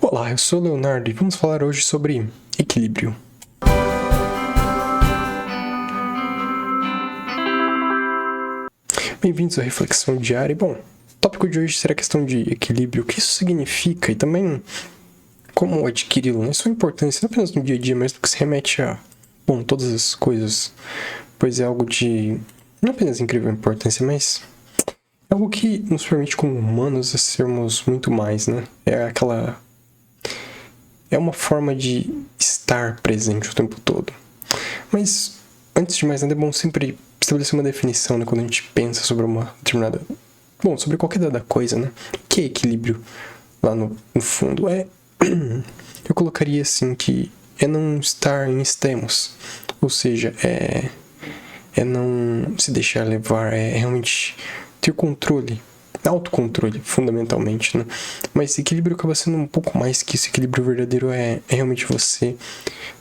Olá, eu sou o Leonardo e vamos falar hoje sobre equilíbrio. Bem-vindos à Reflexão Diária. Bom, o tópico de hoje será a questão de equilíbrio, o que isso significa e também como adquiri-lo, né? Sua importância não apenas no dia a dia, mas no que se remete a, todas as coisas, pois é algo de não apenas incrível importância, mas é algo que nos permite como humanos a sermos muito mais, né? É uma forma de estar presente o tempo todo. Mas, antes de mais nada, é bom sempre estabelecer uma definição, né? Quando a gente pensa sobre uma determinada... sobre qualquer dada coisa, né? O que é equilíbrio lá no fundo? Eu colocaria assim que é não estar em extremos. Ou seja, é não se deixar levar, é realmente ter controle. Autocontrole, fundamentalmente, né? Mas equilíbrio acaba sendo um pouco mais que isso. Equilíbrio verdadeiro é realmente você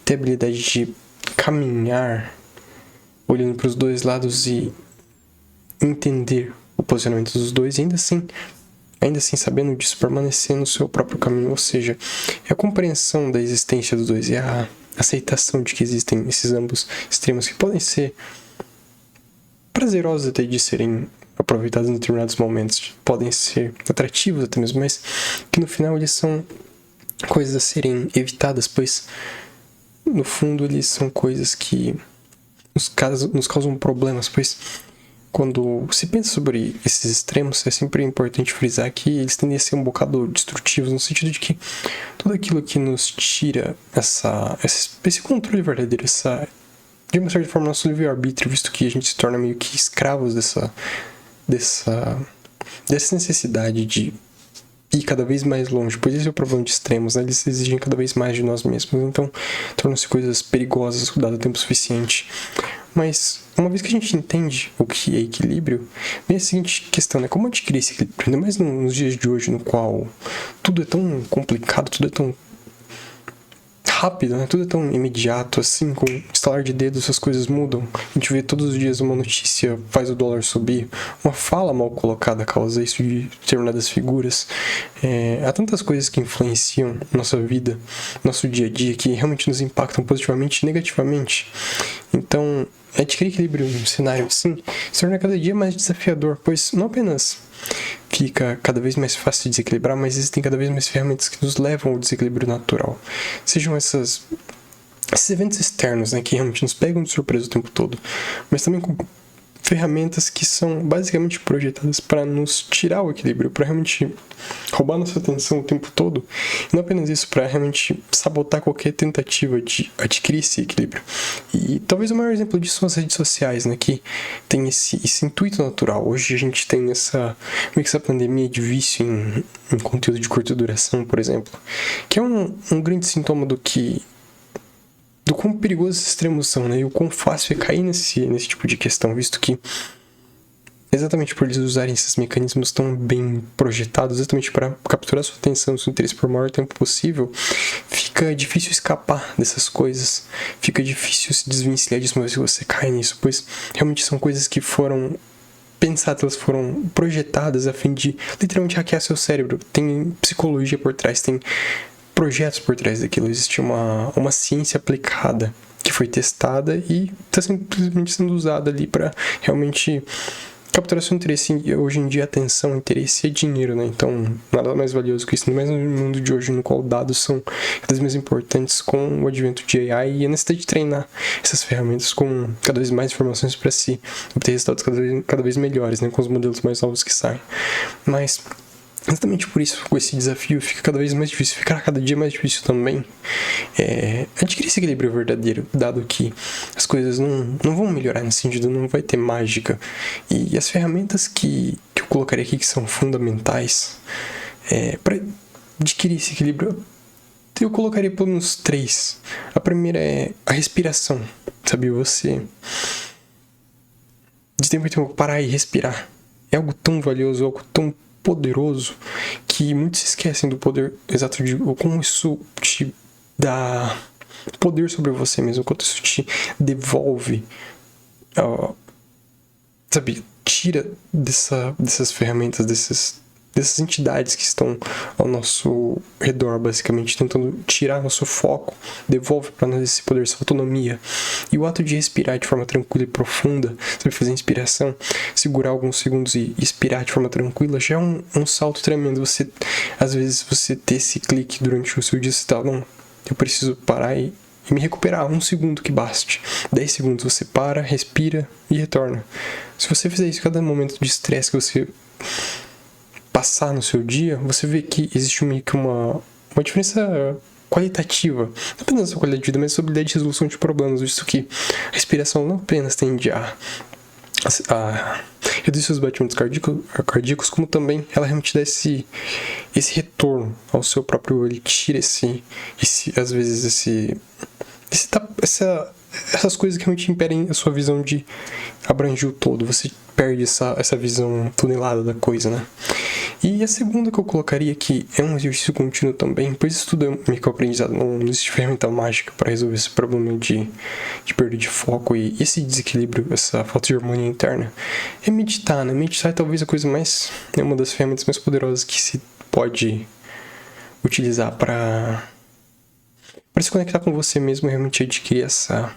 ter a habilidade de caminhar olhando para os dois lados e entender o posicionamento dos dois e ainda assim sabendo disso, permanecer no seu próprio caminho. Ou seja, é a compreensão da existência dos dois e a aceitação de que existem esses ambos extremos que podem ser prazerosos até de serem aproveitados em determinados momentos, podem ser atrativos até mesmo, mas que no final eles são coisas a serem evitadas, pois no fundo eles são coisas que nos causam problemas, pois quando se pensa sobre esses extremos, é sempre importante frisar que eles tendem a ser um bocado destrutivos, no sentido de que tudo aquilo que nos tira esse controle verdadeiro, de uma certa forma, nosso livre-arbítrio, visto que a gente se torna meio que escravos dessa necessidade de ir cada vez mais longe, pois esse é o problema de extremos, né? Eles exigem cada vez mais de nós mesmos, então tornam-se coisas perigosas dado o tempo suficiente. Mas uma vez que a gente entende o que é equilíbrio, vem a seguinte questão, né? Como adquirir esse equilíbrio? Ainda mais nos dias de hoje, no qual tudo é tão complicado, tudo é tão rápido, né? Tudo é tão imediato, assim, com um estalar de dedos as coisas mudam. A gente vê todos os dias uma notícia faz o dólar subir, uma fala mal colocada causa isso de determinadas figuras. Há tantas coisas que influenciam nossa vida, nosso dia a dia, que realmente nos impactam positivamente e negativamente. Então, adquirir equilíbrio em um cenário assim se torna cada dia mais desafiador, pois não apenas fica cada vez mais fácil de desequilibrar, mas existem cada vez mais ferramentas que nos levam ao desequilíbrio natural. Sejam esses eventos externos, né, que realmente nos pegam de surpresa o tempo todo, mas também com ferramentas que são basicamente projetadas para nos tirar o equilíbrio, para realmente roubar nossa atenção o tempo todo, e não apenas isso, para realmente sabotar qualquer tentativa de adquirir esse equilíbrio. E talvez o maior exemplo disso são as redes sociais, né, que tem esse intuito natural. Hoje a gente tem essa pandemia de vício em conteúdo de curta duração, por exemplo, que é um grande sintoma do quão perigosos esses extremos são, né? E o quão fácil é cair nesse tipo de questão, visto que exatamente por eles usarem esses mecanismos tão bem projetados, exatamente para capturar sua atenção, seu interesse por o maior tempo possível, fica difícil escapar dessas coisas, fica difícil se desvencilhar disso uma vez que você cai nisso, pois realmente são coisas que foram pensadas, elas foram projetadas a fim de literalmente hackear seu cérebro. Tem psicologia por trás, tem projetos por trás daquilo, existe uma ciência aplicada que foi testada e está simplesmente sendo usada ali para realmente capturar seu interesse. E hoje em dia, atenção, interesse é dinheiro, né? Então, nada mais valioso que isso, ainda mais no mundo de hoje, no qual dados são cada vez mais importantes com o advento de AI e a necessidade de treinar essas ferramentas com cada vez mais informações para si obter resultados cada vez melhores, né? Com os modelos mais novos que saem. Mas exatamente por isso, com esse desafio, fica cada vez mais difícil, ficará cada dia mais difícil também adquirir esse equilíbrio verdadeiro, dado que as coisas não vão melhorar nesse sentido, não vai ter mágica. E as ferramentas que eu colocaria aqui que são fundamentais para adquirir esse equilíbrio, eu colocaria pelo menos 3. A primeira é a respiração, sabe? Você de tempo em tempo parar e respirar. É algo tão valioso, algo tão poderoso, que muitos se esquecem do poder exato de como isso te dá poder sobre você mesmo, quanto isso te devolve, sabe, tira dessas ferramentas, dessas entidades que estão ao nosso redor, basicamente, tentando tirar nosso foco, devolve para nós esse poder, essa autonomia. E o ato de respirar de forma tranquila e profunda, sabe, fazer inspiração, segurar alguns segundos e expirar de forma tranquila, já é um salto tremendo. Você, às vezes, você ter esse clique durante o seu dia, você tá, não, eu preciso parar e me recuperar, 1 segundo que baste. 10 segundos você para, respira e retorna. Se você fizer isso em cada momento de estresse que você passar no seu dia, você vê que existe meio que uma diferença qualitativa, não apenas na sua qualidade de vida, mas na sua habilidade de resolução de problemas, visto que a respiração não apenas tende a reduzir seus batimentos cardíacos, como também ela realmente dá esse retorno ao seu próprio eu. Ele tira às vezes essas coisas que realmente impedem a sua visão de abranger o todo. Você perde essa visão tunelada da coisa, né? E a segunda que eu colocaria aqui é um exercício contínuo também, pois isso tudo é meio que um aprendizado, não existe ferramenta mágica para resolver esse problema de perda de foco e esse desequilíbrio, essa falta de harmonia interna. É meditar, né? Meditar é talvez a coisa mais, é uma das ferramentas mais poderosas que se pode utilizar para se conectar com você mesmo e realmente adquirir essa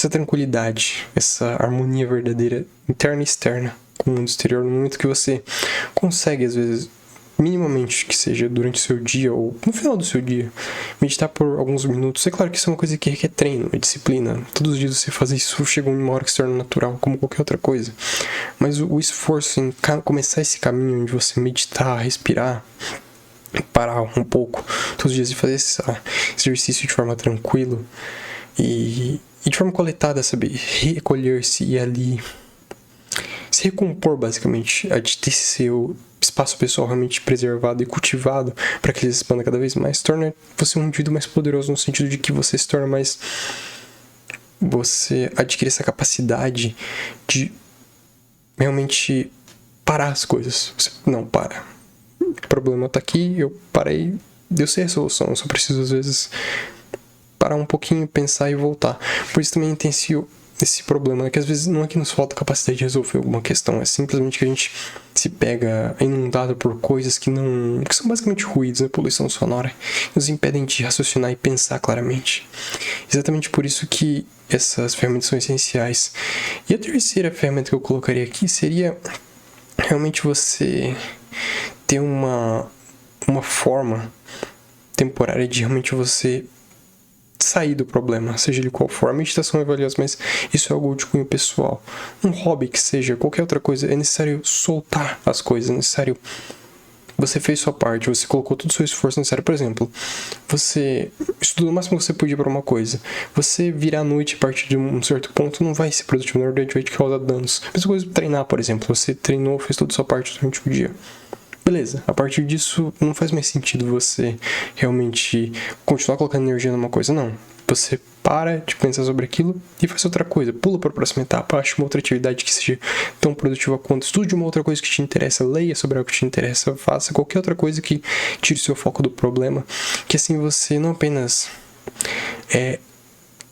tranquilidade, essa harmonia verdadeira, interna e externa, com o mundo exterior, no momento que você consegue, às vezes, minimamente, que seja durante o seu dia ou no final do seu dia, meditar por alguns minutos. É claro que isso é uma coisa que requer treino, é disciplina. Todos os dias você fazer isso chega uma hora que se torna natural, como qualquer outra coisa. Mas o esforço em começar esse caminho onde você meditar, respirar, parar um pouco todos os dias e fazer esse exercício de forma tranquila e de forma coletada, sabe? Recolher-se e ali se recompor, basicamente, a de ter seu espaço pessoal realmente preservado e cultivado para que ele se expanda cada vez mais, torna você um indivíduo mais poderoso no sentido de que você se torna mais... Você adquire essa capacidade de realmente parar as coisas. Você não para. O problema tá aqui, eu parei, eu sei a solução, eu só preciso às vezes parar um pouquinho, pensar e voltar. Por isso também tem esse problema, né? Que às vezes não é que nos falta capacidade de resolver alguma questão, é simplesmente que a gente se pega inundado por coisas que são basicamente ruídos, né? Poluição sonora, nos impedem de raciocinar e pensar claramente. Exatamente por isso que essas ferramentas são essenciais. E a terceira ferramenta que eu colocaria aqui seria realmente você ter uma forma temporária de realmente você sair do problema, seja ele qual for. A meditação é valiosa, mas isso é algo de cunho pessoal. Um hobby que seja, qualquer outra coisa, é necessário soltar as coisas, é necessário... Você fez sua parte, você colocou todo o seu esforço necessário. Por exemplo, você estudou o máximo que você podia para uma coisa. Você virar à noite a partir de um certo ponto não vai ser produtivo, na verdade vai te causar danos. A mesma coisa treinar, por exemplo. Você treinou, fez toda a sua parte durante o dia. Beleza, a partir disso não faz mais sentido você realmente continuar colocando energia numa coisa, não. Você para de pensar sobre aquilo e faz outra coisa, pula para a próxima etapa, acha uma outra atividade que seja tão produtiva quanto, estude uma outra coisa que te interessa, leia sobre algo que te interessa, faça qualquer outra coisa que tire o seu foco do problema, que assim você não apenas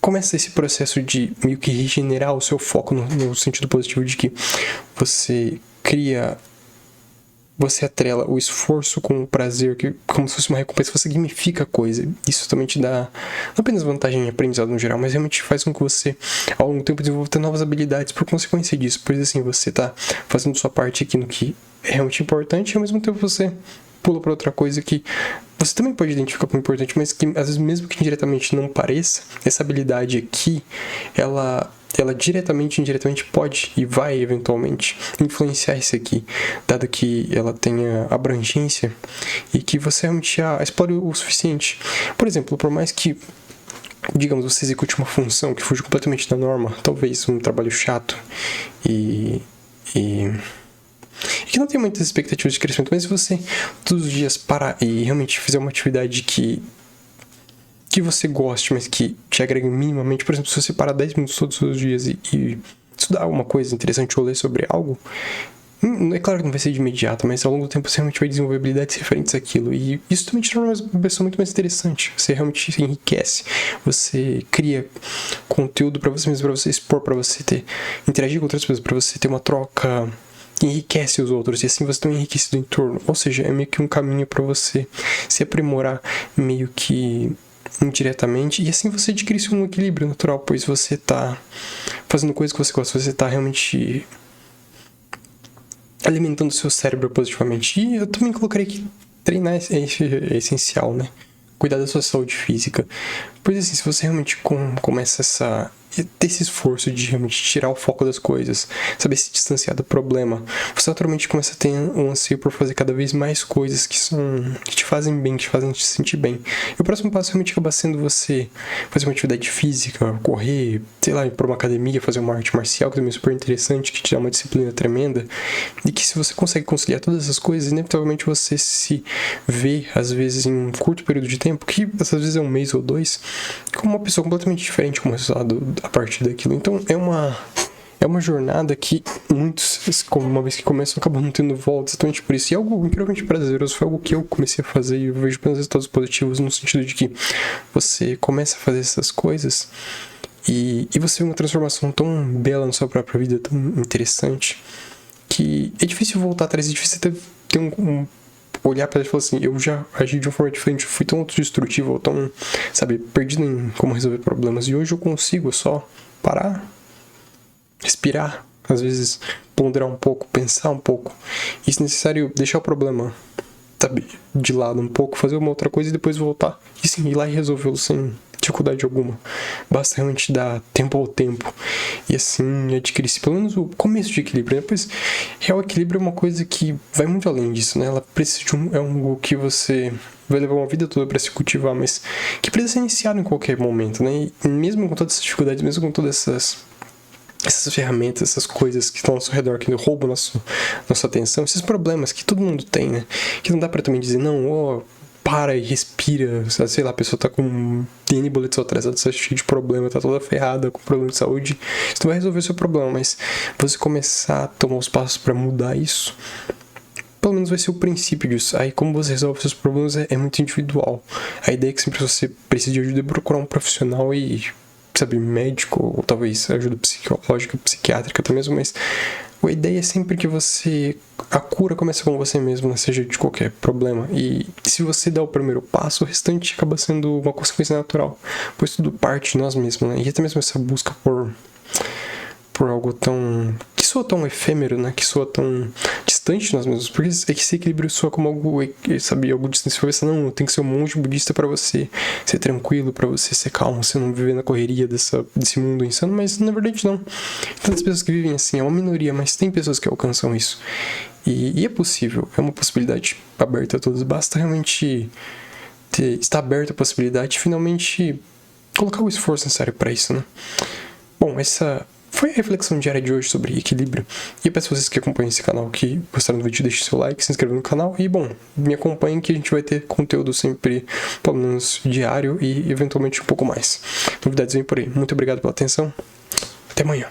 começa esse processo de meio que regenerar o seu foco no sentido positivo de que você atrela o esforço com o prazer, como se fosse uma recompensa, você gamifica a coisa. Isso também te dá não apenas vantagem em aprendizado no geral, mas realmente faz com que você, ao longo do tempo, desenvolva novas habilidades por consequência disso. Pois assim, você tá fazendo sua parte aqui no que é realmente importante e ao mesmo tempo você pula para outra coisa que você também pode identificar como importante, mas que às vezes mesmo que indiretamente não pareça, essa habilidade aqui, ela diretamente e indiretamente pode e vai eventualmente influenciar isso aqui, dado que ela tenha abrangência e que você realmente explore o suficiente. Por exemplo, por mais que, digamos, você execute uma função que fuja completamente da norma, talvez um trabalho chato e que não tem muitas expectativas de crescimento, mas se você todos os dias parar e realmente fizer uma atividade que você goste, mas que te agregue minimamente, por exemplo, se você parar 10 minutos todos os dias e estudar alguma coisa interessante ou ler sobre algo, é claro que não vai ser de imediato, mas ao longo do tempo você realmente vai desenvolver habilidades referentes àquilo, e isso também te torna uma pessoa muito mais interessante. Você realmente se enriquece, você cria conteúdo para você mesmo, para você expor, para você interagir com outras pessoas, para você ter uma troca enriquece os outros, e assim você tem um enriquecido entorno. Ou seja, é meio que um caminho para você se aprimorar meio que indiretamente, e assim você adquire um equilíbrio natural, pois você tá fazendo coisas que você gosta, você tá realmente alimentando o seu cérebro positivamente. E eu também colocaria que treinar é essencial, né? Cuidar da sua saúde física. Pois assim, se você realmente começa ter esse esforço de realmente tirar o foco das coisas, saber se distanciar do problema, você naturalmente começa a ter um anseio por fazer cada vez mais coisas que te fazem bem, que te fazem te sentir bem. E o próximo passo realmente acaba sendo você fazer uma atividade física, correr, sei lá, ir pra uma academia, fazer uma arte marcial, que também é super interessante, que te dá uma disciplina tremenda, e que se você consegue conciliar todas essas coisas, inevitavelmente você se vê, às vezes, em um curto período de tempo, que às vezes é um mês ou dois, como uma pessoa completamente diferente como resultado a partir daquilo. Então é uma jornada que muitos, uma vez que começam, acabam não tendo volta, exatamente por isso. E algo incrivelmente prazeroso, foi algo que eu comecei a fazer e eu vejo apenas resultados positivos, no sentido de que você começa a fazer essas coisas e você vê uma transformação tão bela na sua própria vida, tão interessante, que é difícil voltar atrás, é difícil ter olhar pra ele e falar assim, eu já agi de uma forma diferente, fui tão autodestrutivo, ou tão, sabe, perdido em como resolver problemas, e hoje eu consigo só parar, respirar, às vezes ponderar um pouco, pensar um pouco, e se necessário deixar o problema, sabe, de lado um pouco, fazer uma outra coisa e depois voltar, e sim, ir lá e resolvê-lo sem dificuldade alguma. Basta realmente dar tempo ao tempo e assim adquirir pelo menos o começo de equilíbrio. Depois, real equilíbrio é uma coisa que vai muito além disso, né? Ela precisa de algo que você vai levar uma vida toda para se cultivar, mas que precisa ser iniciado em qualquer momento, né? E mesmo com todas essas dificuldades, mesmo com todas essas ferramentas, essas coisas que estão ao seu redor, que roubam nossa atenção, esses problemas que todo mundo tem, né? Que não dá pra também dizer, não, para e respira, sei lá, a pessoa tá com N boletos atrasados, tá cheio de problema, tá toda ferrada, com problema de saúde, isso não vai resolver o seu problema, mas você começar a tomar os passos pra mudar isso, pelo menos vai ser o princípio disso. Aí como você resolve seus problemas é muito individual. A ideia é que sempre você precisa de ajuda é procurar um profissional e, sabe, médico, ou talvez ajuda psicológica, psiquiátrica até mesmo, mas a ideia é sempre que a cura começa com você mesmo, né? Seja de qualquer problema. E se você dá o primeiro passo, o restante acaba sendo uma consequência natural, pois tudo parte de nós mesmos, né? E até mesmo essa busca por algo que soa tão efêmero, né? Que soa tão distante de nós mesmos. Porque é que esse equilíbrio soa como algo, sabe, algo distante. Você pensa, não, tem que ser um monge budista pra você ser tranquilo, pra você ser calmo, você não viver na correria desse mundo insano, mas na verdade não. Tantas pessoas que vivem assim, é uma minoria, mas tem pessoas que alcançam isso. E é possível, é uma possibilidade aberta a todos. Basta realmente estar aberto à possibilidade e finalmente colocar o esforço necessário pra isso, né? Bom, essa foi a reflexão diária de hoje sobre equilíbrio. E eu peço a vocês que acompanhem esse canal, que gostaram do vídeo, deixem seu like, se inscrevam no canal. E, bom, me acompanhem que a gente vai ter conteúdo sempre, pelo menos diário e eventualmente um pouco mais. Novidades vêm por aí. Muito obrigado pela atenção. Até amanhã.